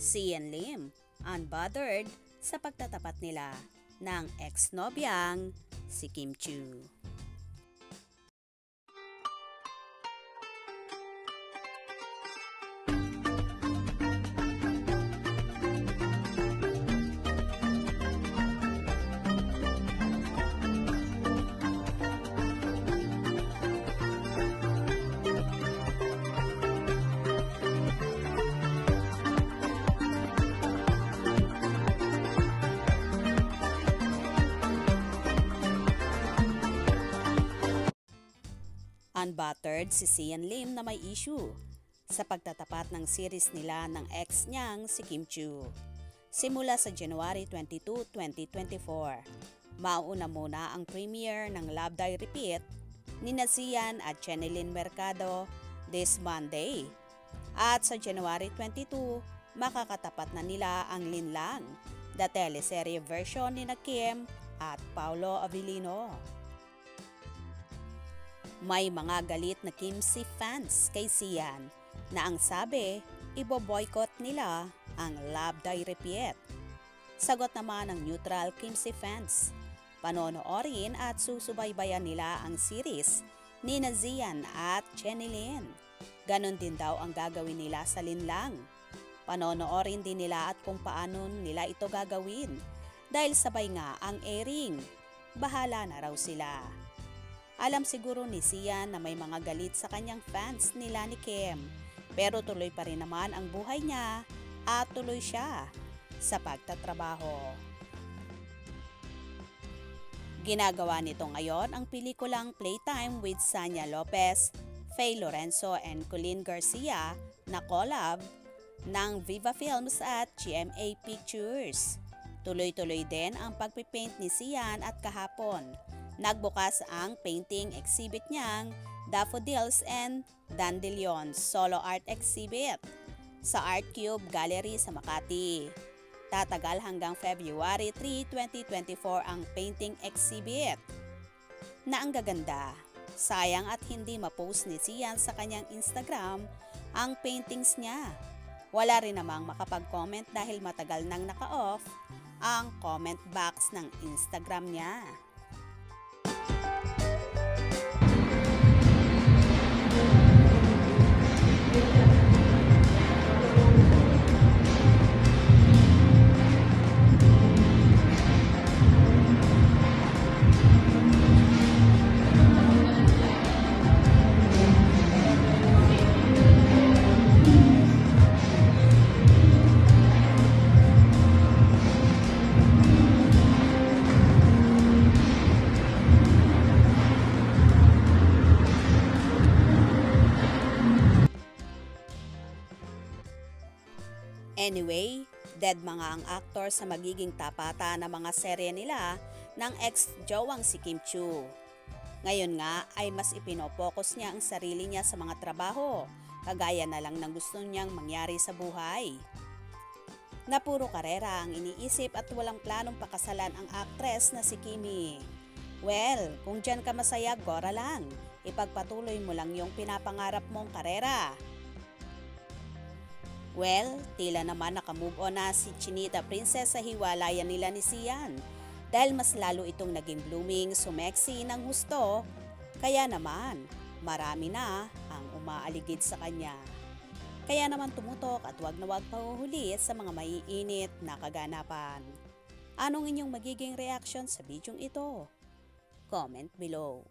Sian Lim, unbothered sa pagtatapat nila ng ex-nobyang si Kim Chiu. Unbuttered si Sian Lim na may issue sa pagtatapat ng series nila ng ex niyang si Kim Chiu. Simula sa January 22, 2024, mauna muna ang premiere ng Love Die Repeat ni Sian at Chenilyn Mercado this Monday. At sa January 22, makakatapat na nila ang Linlang, the teleserye version ni Kim at Paolo Avellino. May mga galit na Kimchi fans kay Sian na ang sabi, ibo-boycott nila ang Love Die Repeat. Sagot naman ng neutral Kimchi fans, panonoorin at susubaybayan nila ang series ni Sian at Chenilyn. Ganon din daw ang gagawin nila sa Linlang. Panonoorin din nila at kung paano nila ito gagawin dahil sabay nga ang airing. Bahala na raw sila. Alam siguro ni Sian na may mga galit sa kanyang fans nila ni Kim, pero tuloy pa rin naman ang buhay niya at tuloy siya sa pagtatrabaho. Ginagawa nito ngayon ang pelikulang Playtime with Sanya Lopez, Faye Lorenzo and Colleen Garcia na collab ng Viva Films at GMA Pictures. Tuloy-tuloy din ang pagpipaint ni Sian at kahapon nagbukas ang painting exhibit niyang Daffodils and Dandelions Solo Art Exhibit sa Art Cube Gallery sa Makati. Tatagal hanggang February 3, 2024 ang painting exhibit na ang gaganda. Sayang at hindi ma-post ni Sian sa kanyang Instagram ang paintings niya. Wala rin namang makapag-comment dahil matagal nang naka-off ang comment box ng Instagram niya. Anyway, dead mga ang aktor sa magiging tapata na mga serye nila ng ex-jowang si Kim Chiu. Ngayon nga ay mas ipinopokus niya ang sarili niya sa mga trabaho, kagaya na lang ng gusto niyang mangyari sa buhay. Na puro karera ang iniisip at walang planong pakasalan ang aktres na si Kimi. Well, kung dyan ka masaya, gora lang. Ipagpatuloy mo lang yung pinapangarap mong karera. Well, tila naman nakamove on na si Chinita Princess sa hiwalayan nila ni Sian dahil mas lalo itong naging blooming, sumeksi ng husto, kaya naman marami na ang umaaligid sa kanya. Kaya naman tumutok at wag na wag pahuhuli sa mga maiinit na kaganapan. Anong inyong magiging reaction sa bidyong ito? Comment below.